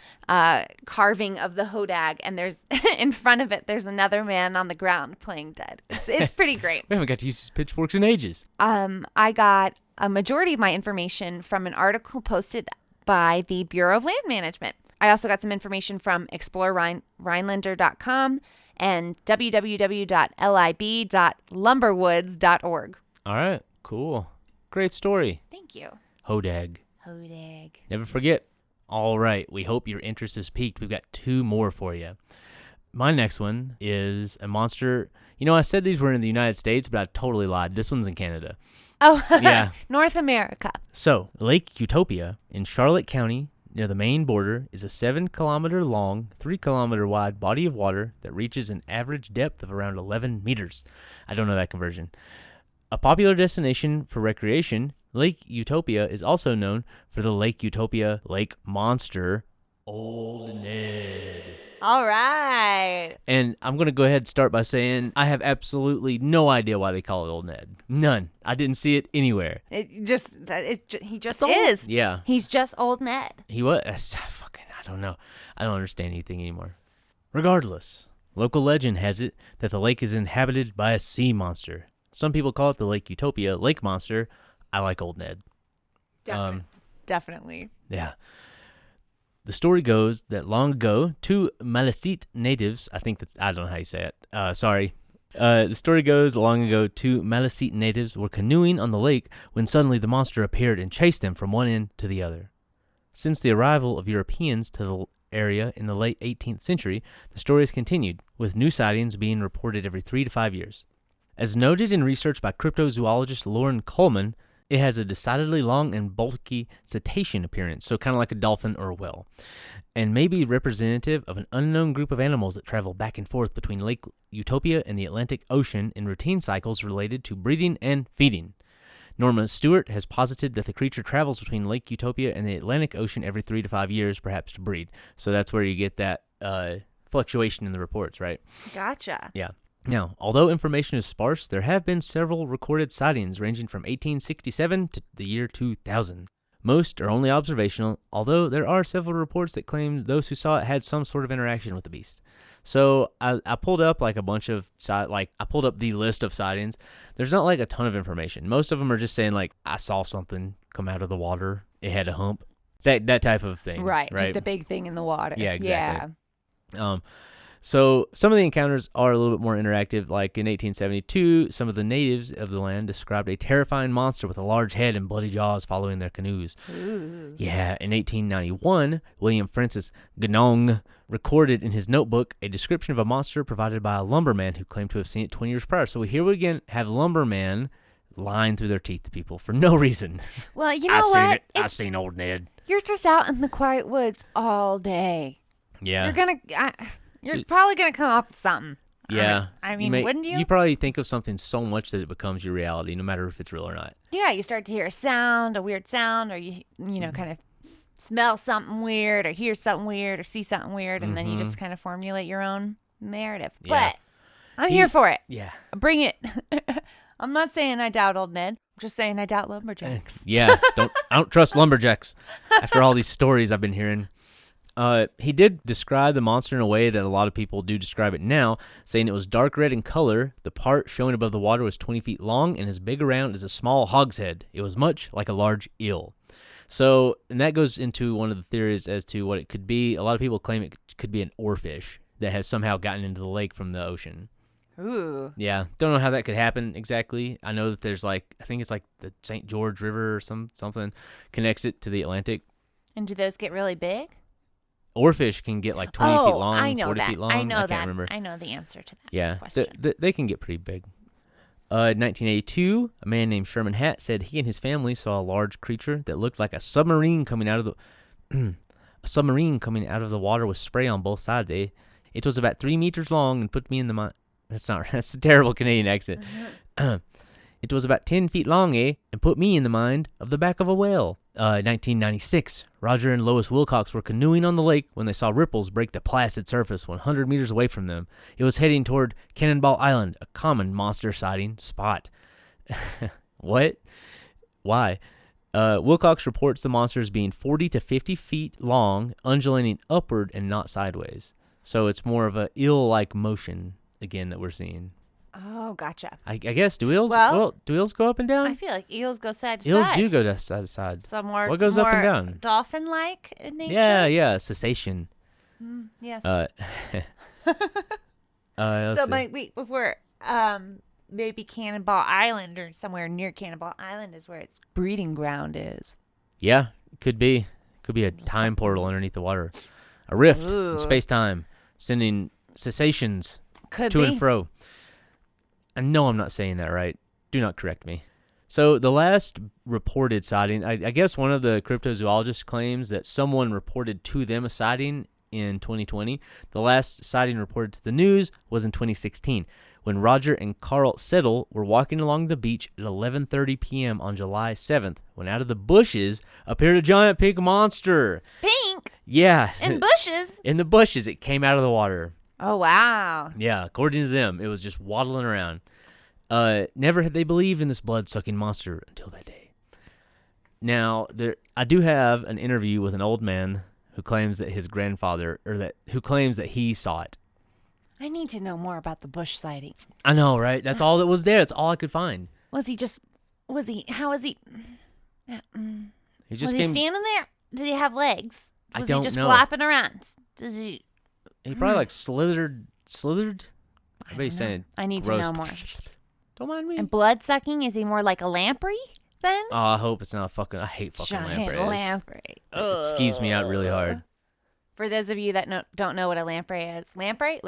carving of the Hodag. And there's in front of it, there's another man on the ground playing dead. It's pretty great. We haven't got to use these pitchforks in ages. I got a majority of my information from an article posted by the Bureau of Land Management. I also got some information from explorerhinelander.com and www.lib.lumberwoods.org. All right, cool. Great story. Thank you. Hodag. Hodag. Never forget. All right, we hope your interest is piqued. We've got 2 more for you. My next one is a monster. I said these were in the United States, but I totally lied. This one's in Canada. Oh, yeah. North America. So, Lake Utopia in Charlotte County, near the Maine border, is a 7-kilometer long, 3-kilometer wide body of water that reaches an average depth of around 11 meters. I don't know that conversion. A popular destination for recreation, Lake Utopia is also known for the Lake Utopia Lake Monster, Old Ned. All right. And I'm going to go ahead and start by saying I have absolutely no idea why they call it Old Ned. None. I didn't see it anywhere. He just is. Yeah. He's just Old Ned. He was. I don't know. I don't understand anything anymore. Regardless, local legend has it that the lake is inhabited by a sea monster. Some people call it the Lake Utopia Lake Monster. I like Old Ned. Definitely. Yeah. The story goes that long ago, 2 Maliseet natives, I don't know how you say it. Sorry. The story goes long ago, 2 Maliseet natives were canoeing on the lake when suddenly the monster appeared and chased them from one end to the other. Since the arrival of Europeans to the area in the late 18th century, the story has continued, with new sightings being reported every 3 to 5 years. As noted in research by cryptozoologist Lauren Coleman, it has a decidedly long and bulky cetacean appearance, so kind of like a dolphin or a whale, and may be representative of an unknown group of animals that travel back and forth between Lake Utopia and the Atlantic Ocean in routine cycles related to breeding and feeding. Norma Stewart has posited that the creature travels between Lake Utopia and the Atlantic Ocean every 3 to 5 years, perhaps to breed. So that's where you get that fluctuation in the reports, right? Gotcha. Yeah. Now, although information is sparse, there have been several recorded sightings ranging from 1867 to the year 2000. Most are only observational, although there are several reports that claim those who saw it had some sort of interaction with the beast. So I pulled up a bunch of I pulled up the list of sightings. There's not a ton of information. Most of them are just saying I saw something come out of the water. It had a hump. That type of thing. Right. Just a big thing in the water. Yeah, exactly. Yeah. So some of the encounters are a little bit more interactive. Like in 1872, some of the natives of the land described a terrifying monster with a large head and bloody jaws following their canoes. Ooh. Yeah, in 1891, William Francis Ganong recorded in his notebook a description of a monster provided by a lumberman who claimed to have seen it 20 years prior. So here we again have lumberman lying through their teeth to people for no reason. Well, you know what? I seen Old Ned. You're just out in the quiet woods all day. Yeah. You're probably gonna come up with something. Yeah. I mean, wouldn't you? You probably think of something so much that it becomes your reality, no matter if it's real or not. Yeah, you start to hear a weird sound, or you know, kind of smell something weird, or hear something weird, or see something weird, and then you just kind of formulate your own narrative. Yeah. But I'm here for it. Yeah. Bring it. I'm not saying I doubt old Ned. I'm just saying I doubt lumberjacks. Yeah. I don't trust lumberjacks after all these stories I've been hearing. He did describe the monster in a way that a lot of people do describe it now, saying it was dark red in color. The part showing above the water was 20 feet long and as big around as a small hogshead. It was much like a large eel. So, and that goes into one of the theories as to what it could be. A lot of people claim it could be an oarfish that has somehow gotten into the lake from the ocean. Ooh. Yeah, don't know how that could happen exactly. I know that there's I think it's like the St. George River or something connects it to the Atlantic. And do those get really big? Oarfish can get like 20 feet long, I know 40 that. feet long. I know can't that. remember. I know the answer to that Yeah, question. they can get pretty big. In 1982, a man named Sherman Hatt said he and his family saw a large creature that looked like a submarine coming out of the the water with spray on both sides. It was about 3 meters long and put me in the mind. That's a terrible Canadian accent. It was about 10 feet long, and put me in the mind of the back of a whale. 1996, Roger and Lois Wilcox were canoeing on the lake when they saw ripples break the placid surface 100 meters away from them. It was heading toward Cannonball Island, a common monster sighting spot. What? Why? Wilcox reports the monster as being 40 to 50 feet long, undulating upward and not sideways. So it's more of a eel-like motion, again, that we're seeing. Oh, gotcha. I guess, do eels go up and down? I feel like eels go side to Eels side. do go side to side. So more, what goes up and down? Dolphin-like in nature? Yeah, cessation. Yes. Before maybe Cannonball Island or somewhere near Cannonball Island is where its breeding ground is. Yeah, could be. Could be a time portal underneath the water. A rift in space-time, sending cessations to and fro. I know I'm not saying that right. Do not correct me. So the last reported sighting, I guess one of the cryptozoologists claims that someone reported to them a sighting in 2020. The last sighting reported to the news was in 2016 when Roger and Carl Settle were walking along the beach at 11:30 p.m. on July 7th when out of the bushes appeared a giant pink monster. Pink? Yeah. In bushes? In the bushes. It came out of the water. Oh, wow. Yeah, according to them, it was just waddling around. Never had they believed in this blood-sucking monster until that day. Now, I do have an interview with an old man who claims that his grandfather, who claims that he saw it. I need to know more about the bush sighting. I know, right? That's all that was there. That's all I could find. How was he? Was he standing there? Did he have legs? Was he just know. flapping around? He probably slithered. Everybody's saying I need gross. to know more. Don't mind me. And blood sucking, is he more like a lamprey then? Oh, I hope it's not I hate fucking Giant lampreys. lamprey. It skeeves me out really hard. For those of you that don't know what a lamprey is, lamprey,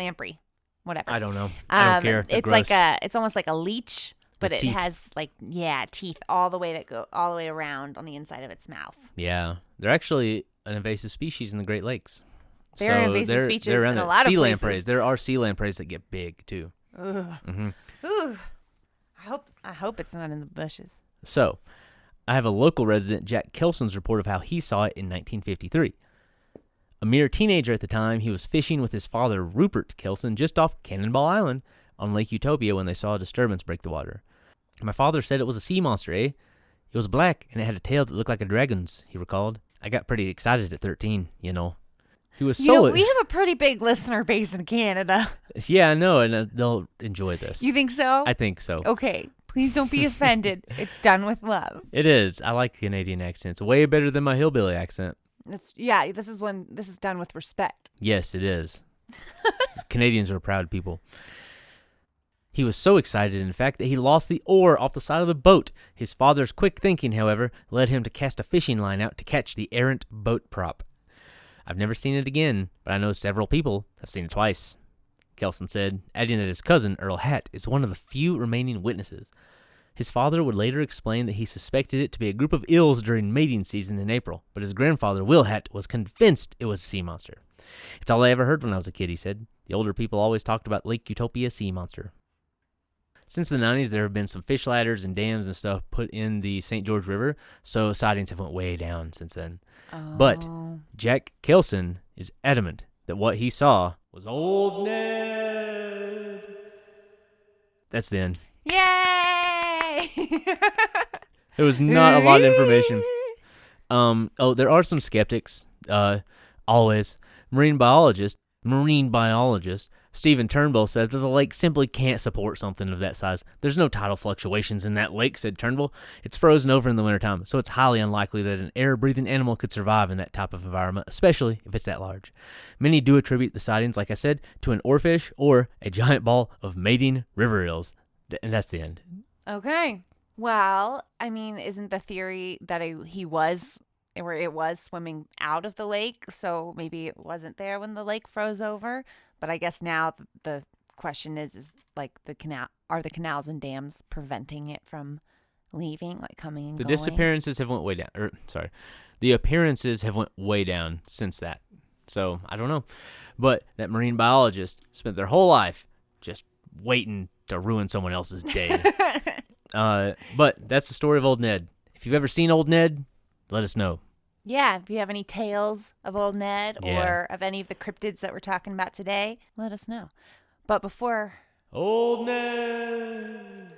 whatever. I don't know. I don't care. They're It's gross. it's almost like a leech, but it teeth. has teeth all the way around on the inside of its mouth. Yeah, they're actually an invasive species in the Great Lakes. They're an invasive species they're in around a lot of sea places. lampreys. There are sea lampreys that get big too. Ugh. Mm-hmm. Ooh. I hope it's not in the bushes. So, I have a local resident, Jack Kelson's report of how he saw it in 1953. A mere teenager at the time, he was fishing with his father, Rupert Kelson, just off Cannonball Island on Lake Utopia when they saw a disturbance break the water. My father said it was a sea monster, eh? It was black, and it had a tail that looked like a dragon's, he recalled. I got pretty excited at 13, you know. He was so... we have a pretty big listener base in Canada. Yeah, I know, and they'll enjoy this. You think so? I think so. Okay. Please don't be offended. It's done with love. It is. I like Canadian accents. Way better than my hillbilly accent. This is done with respect. Yes, it is. Canadians are proud people. He was so excited, in fact, that he lost the oar off the side of the boat. His father's quick thinking, however, led him to cast a fishing line out to catch the errant boat prop. I've never seen it again, but I know several people have seen it twice, Kelson said, adding that his cousin, Earl Hatt, is one of the few remaining witnesses. His father would later explain that he suspected it to be a group of eels during mating season in April, but his grandfather, Will Hatt, was convinced it was a sea monster. It's all I ever heard when I was a kid, he said. The older people always talked about Lake Utopia sea monster. Since the 90s, there have been some fish ladders and dams and stuff put in the St. George River, so sightings have went way down since then. Oh. But Jack Kilson is adamant that what he saw was Old Ned. That's the end. Yay! There was not a lot of information. There are some skeptics. Always. Marine biologist Stephen Turnbull said that the lake simply can't support something of that size. There's no tidal fluctuations in that lake, said Turnbull. It's frozen over in the wintertime, so it's highly unlikely that an air-breathing animal could survive in that type of environment, especially if it's that large. Many do attribute the sightings, like I said, to an oarfish or a giant ball of mating river eels. And that's the end. Okay. Well, I mean, isn't the theory that it was swimming out of the lake, so maybe it wasn't there when the lake froze over? But I guess now the question is like are the canals and dams preventing it from leaving, like coming and going? The disappearances have went way down. The appearances have went way down since that. So I don't know. But that marine biologist spent their whole life just waiting to ruin someone else's day. But that's the story of Old Ned. If you've ever seen Old Ned, let us know. Yeah, if you have any tales of Old Ned or of any of the cryptids that we're talking about today, let us know. But before... Old Ned!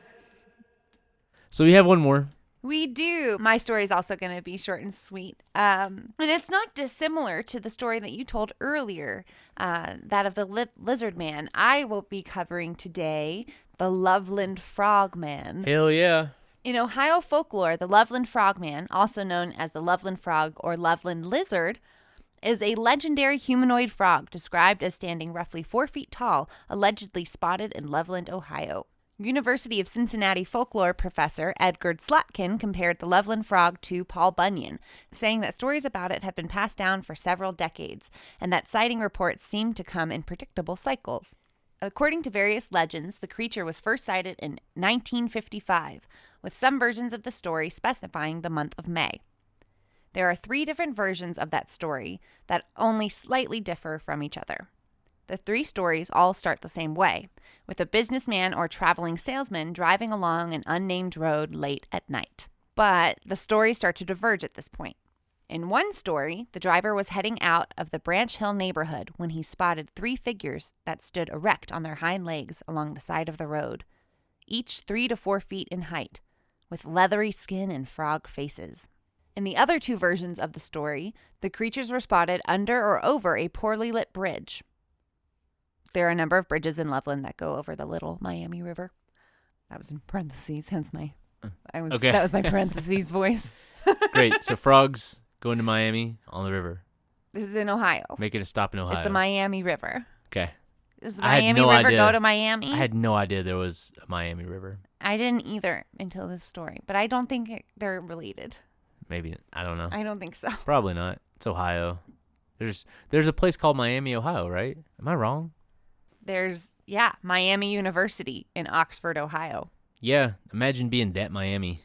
So we have one more. We do. My story is also going to be short and sweet. And it's not dissimilar to the story that you told earlier, that of the lizard man. I will be covering today the Loveland Frogman. Hell yeah. In Ohio folklore, the Loveland Frogman, also known as the Loveland Frog or Loveland Lizard, is a legendary humanoid frog described as standing roughly 4 feet tall, allegedly spotted in Loveland, Ohio. University of Cincinnati folklore professor Edgar Slatkin compared the Loveland Frog to Paul Bunyan, saying that stories about it have been passed down for several decades, and that sighting reports seem to come in predictable cycles. According to various legends, the creature was first sighted in 1955, with some versions of the story specifying the month of May. There are 3 different versions of that story that only slightly differ from each other. The 3 stories all start the same way, with a businessman or traveling salesman driving along an unnamed road late at night. But the stories start to diverge at this point. In one story, the driver was heading out of the Branch Hill neighborhood when he spotted 3 figures that stood erect on their hind legs along the side of the road, each 3 to 4 feet in height, with leathery skin and frog faces. In the other 2 versions of the story, the creatures were spotted under or over a poorly lit bridge. There are a number of bridges in Loveland that go over the Little Miami River. That was in parentheses, hence that was my parentheses voice. Great. So frogs going to Miami on the river. This is in Ohio. Make it a stop in Ohio. It's the Miami River. Okay. Does the Miami River go to Miami? I had no idea there was a Miami River. I didn't either until this story, but I don't think they're related. Maybe. I don't know. I don't think so. Probably not. It's Ohio. There's a place called Miami, Ohio, right? Am I wrong? There's, Miami University in Oxford, Ohio. Yeah, imagine being that Miami.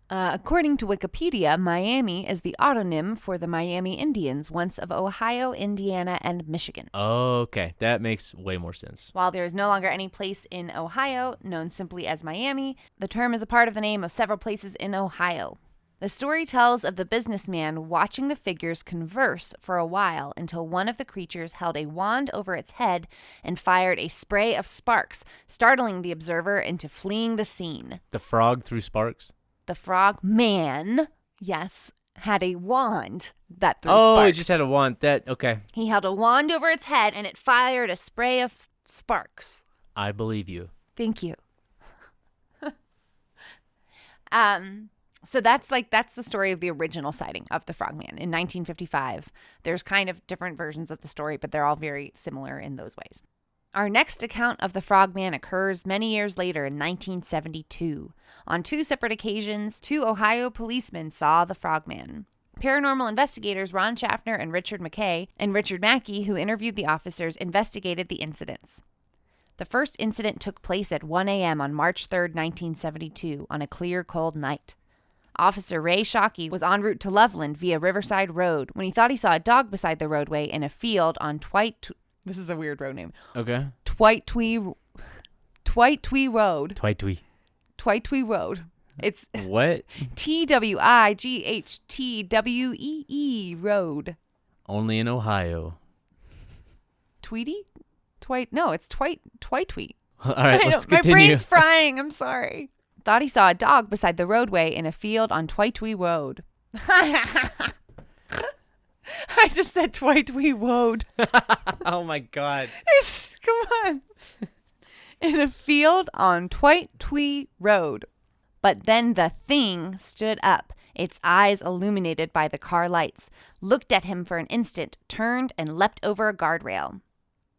According to Wikipedia, Miami is the autonym for the Miami Indians, once of Ohio, Indiana, and Michigan. Okay, that makes way more sense. While there is no longer any place in Ohio known simply as Miami, the term is a part of the name of several places in Ohio. The story tells of the businessman watching the figures converse for a while until one of the creatures held a wand over its head and fired a spray of sparks, startling the observer into fleeing the scene. The frog threw sparks? The frog man, yes, had a wand that threw sparks. Oh, it just had a wand. Okay. He held a wand over its head and it fired a spray of sparks. I believe you. Thank you. So that's the story of the original sighting of the frogman in 1955. There's kind of different versions of the story, but they're all very similar in those ways. Our next account of the frogman occurs many years later in 1972. On 2 separate occasions, 2 Ohio policemen saw the frogman. Paranormal investigators Ron Schaffner and Richard Mackey, who interviewed the officers, investigated the incidents. The first incident took place at 1 a.m. on March 3rd, 1972, on a clear, cold night. Officer Ray Shockey was en route to Loveland via Riverside Road when he thought he saw a dog beside the roadway in a field on This is a weird road name. Okay. Twitewee Road. Twitewee Road. It's What? TWIGHTWEE Road. Only in Ohio. Tweety? No, it's Twitewee. All right, let's My continue. brain's frying. I'm sorry. Thought he saw a dog beside the roadway in a field on Twitewee Road. I just said Twitewee Road. Oh my God. Come on. In a field on Twitewee Road. But then the thing stood up, its eyes illuminated by the car lights, looked at him for an instant, turned, and leapt over a guardrail.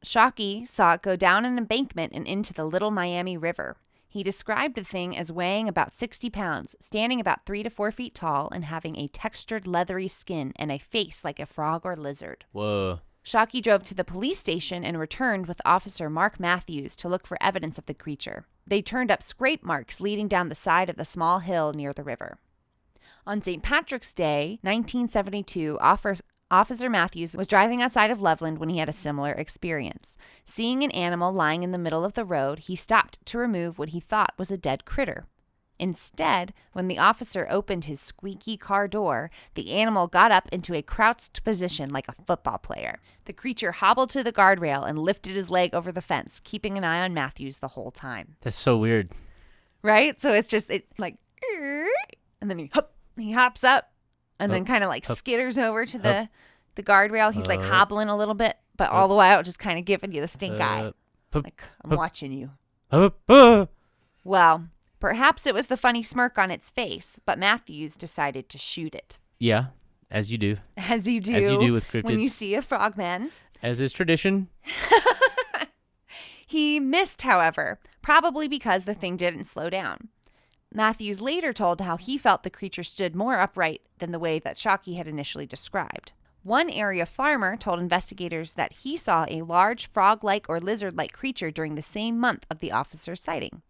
Shockey saw it go down an embankment and into the Little Miami River. He described the thing as weighing about 60 pounds, standing about 3 to 4 feet tall, and having a textured leathery skin and a face like a frog or lizard. Whoa. Shockey drove to the police station and returned with Officer Mark Matthews to look for evidence of the creature. They turned up scrape marks leading down the side of the small hill near the river. On St. Patrick's Day, 1972, Officer Matthews was driving outside of Loveland when he had a similar experience. Seeing an animal lying in the middle of the road, he stopped to remove what he thought was a dead critter. Instead, when the officer opened his squeaky car door, the animal got up into a crouched position like a football player. The creature hobbled to the guardrail and lifted his leg over the fence, keeping an eye on Matthews the whole time. That's so weird. Right? So it's just like, and then he hops up and then kind of like skitters over to the guardrail. He's like hobbling a little bit, but all the while just kind of giving you the stink eye. Like, I'm watching you. Well, perhaps it was the funny smirk on its face, but Matthews decided to shoot it. Yeah, as you do. As you do. As you do with cryptids. When you see a frogman. As is tradition. He missed, however, probably because the thing didn't slow down. Matthews later told how he felt the creature stood more upright than the way that Shockey had initially described. One area farmer told investigators that he saw a large frog-like or lizard-like creature during the same month of the officer's sighting.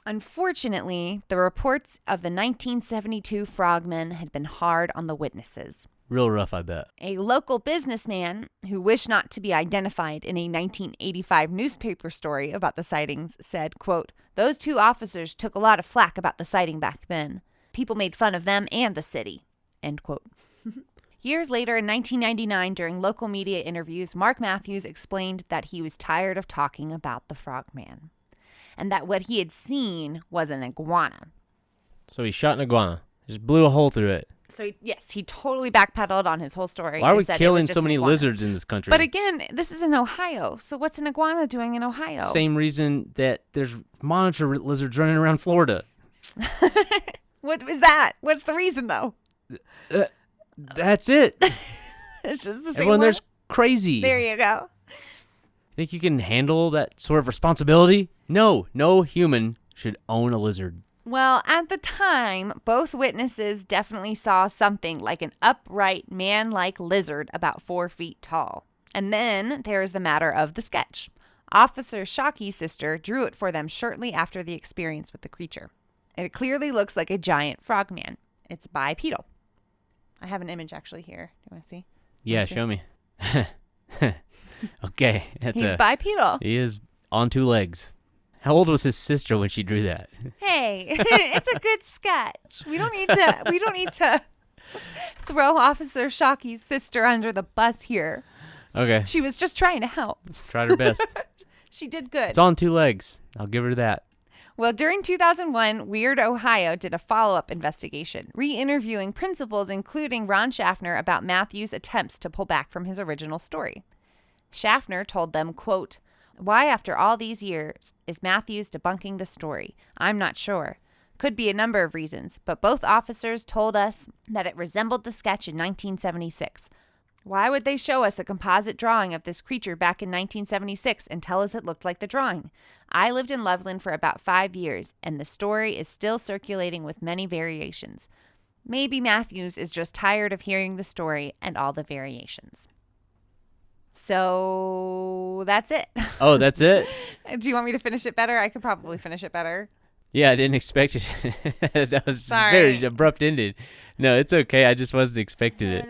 Unfortunately, the reports of the 1972 frogmen had been hard on the witnesses. Real rough, I bet. A local businessman who wished not to be identified in a 1985 newspaper story about the sightings said, quote, "Those two officers took a lot of flack about the sighting back then. People made fun of them and the city." End quote. Years later, in 1999, during local media interviews, Mark Matthews explained that he was tired of talking about the frogman and that what he had seen was an iguana. So he shot an iguana. Just blew a hole through it. So, he totally backpedaled on his whole story. Why are we killing so many lizards in this country? But again, this is in Ohio. So what's an iguana doing in Ohio? Same reason that there's monitor lizards running around Florida. What was that? What's the reason, though? That's it. It's just the same Everyone one? there's crazy. There you go. Think you can handle that sort of responsibility? No human should own a lizard. Well, at the time, both witnesses definitely saw something like an upright, man-like lizard about 4 feet tall. And then there is the matter of the sketch. Officer Shockey's sister drew it for them shortly after the experience with the creature. It clearly looks like a giant frogman. It's bipedal. I have an image actually here. Do you want to see? Yeah, show me. Okay. He's bipedal. He is on 2 legs. How old was his sister when she drew that? Hey, it's a good sketch. We don't need to throw Officer Shockey's sister under the bus here. Okay. She was just trying to help. Tried her best. She did good. It's on 2 legs. I'll give her that. Well, during 2001, Weird Ohio did a follow-up investigation, re-interviewing principals including Ron Schaffner about Matthews' attempts to pull back from his original story. Schaffner told them, quote, "Why, after all these years, is Matthews debunking the story? I'm not sure. Could be a number of reasons, but both officers told us that it resembled the sketch in 1976. Why would they show us a composite drawing of this creature back in 1976 and tell us it looked like the drawing? I lived in Loveland for about 5 years, and the story is still circulating with many variations. Maybe Matthews is just tired of hearing the story and all the variations." So that's it. Oh, that's it? Do you want me to finish it better? I could probably finish it better. Yeah, I didn't expect it. That was Sorry. very abrupt ending. No, it's okay. I just wasn't expecting it.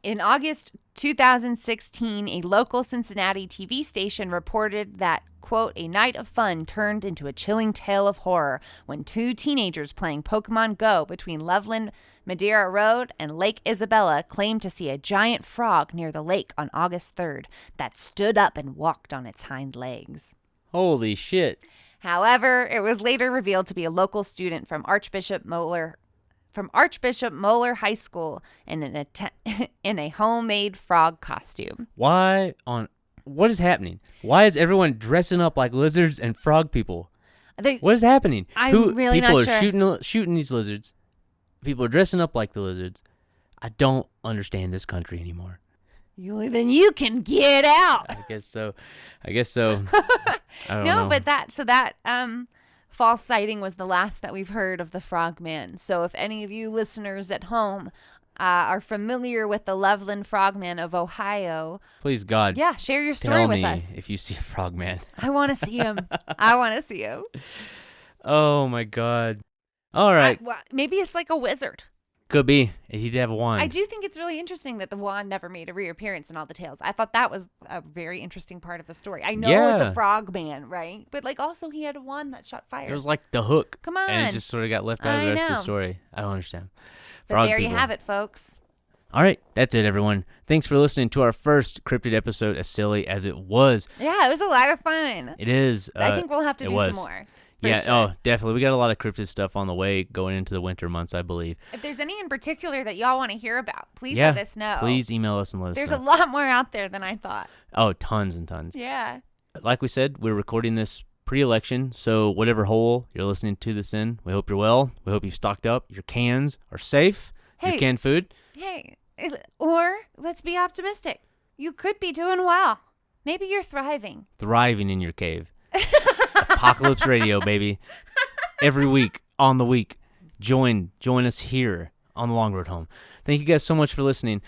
In August 2016, a local Cincinnati TV station reported that, quote, a night of fun turned into a chilling tale of horror when two teenagers playing Pokemon Go between Loveland, Madeira Road, and Lake Isabella claimed to see a giant frog near the lake on August 3rd that stood up and walked on its hind legs. Holy shit. However, it was later revealed to be a local student from Archbishop Moeller High School in in a homemade frog costume. What is happening? Why is everyone dressing up like lizards and frog people? What is happening? I'm really people not sure. People are shooting these lizards. People are dressing up like the lizards. I don't understand this country anymore. Then you can get out. I guess so. I don't know. But that false sighting was the last that we've heard of the Frogman. So if any of you listeners at home are familiar with the Loveland Frogman of Ohio, please God, yeah, share your story tell with me us. if you see a frogman. I want to see him. I want to see him. Oh my God. All right. Maybe it's like a wizard. Could be. He did have a wand. I do think it's really interesting that the wand never made a reappearance in all the tales. I thought that was a very interesting part of the story. I know it's a frogman, right? But also he had a wand that shot fire. It was like the hook. Come on. And it just sort of got left out of the rest of the know. story. I don't understand. But there you have it, folks. All right. That's it, everyone. Thanks for listening to our first cryptid episode, as silly as it was. Yeah, it was a lot of fun. It is. I think we'll have to do some more. Yeah, sure. Definitely. We got a lot of cryptid stuff on the way going into the winter months, I believe. If there's any in particular that y'all want to hear about, please let us know. Please email us and let us know. There's a lot more out there than I thought. Oh, tons and tons. Yeah. Like we said, we're recording this pre-election, so whatever hole you're listening to this in, we hope you're well. We hope you've stocked up. Your cans are safe. Your canned food. Hey, or let's be optimistic. You could be doing well. Maybe you're thriving. Thriving in your cave. Apocalypse Radio, baby. Every week, on the week. Join us here on the Long Road Home. Thank you guys so much for listening.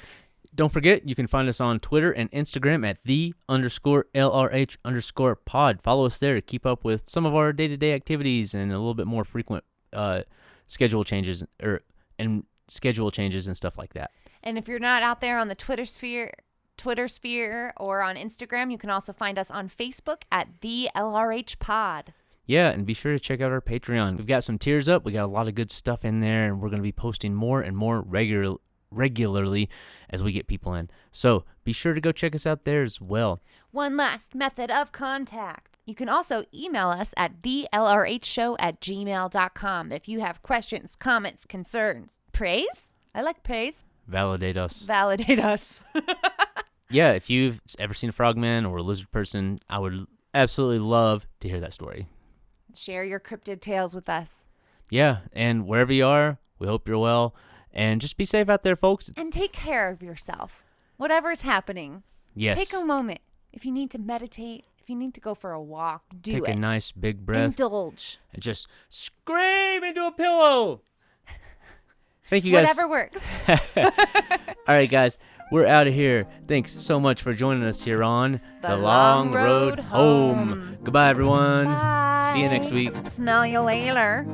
Don't forget, you can find us on Twitter and Instagram at _LRH_pod. Follow us there to keep up with some of our day-to-day activities and a little bit more frequent schedule changes and stuff like that. And if you're not out there on the Twitter sphere or on Instagram, you can also find us on Facebook at the LRH Pod. Yeah, and be sure to check out our Patreon. We've got some tiers up. We got a lot of good stuff in there, and we're going to be posting more and more regularly as we get people in. So be sure to go check us out there as well. One last method of contact. You can also email us at thelrhshow@gmail.com if you have questions, comments, concerns. Praise? I like praise. Validate us. Yeah, if you've ever seen a frogman or a lizard person, I would absolutely love to hear that story. Share your cryptid tales with us. Yeah, and wherever you are, we hope you're well. And just be safe out there, folks. And take care of yourself. Whatever's happening. Yes. Take a moment. If you need to meditate, if you need to go for a walk, do it. Take a nice big breath. Indulge. And just scream into a pillow. Thank you, guys. Whatever works. All right, guys. We're out of here. Thanks so much for joining us here on The Long Road Home. Goodbye, everyone. Bye. See you next week. Smell you later.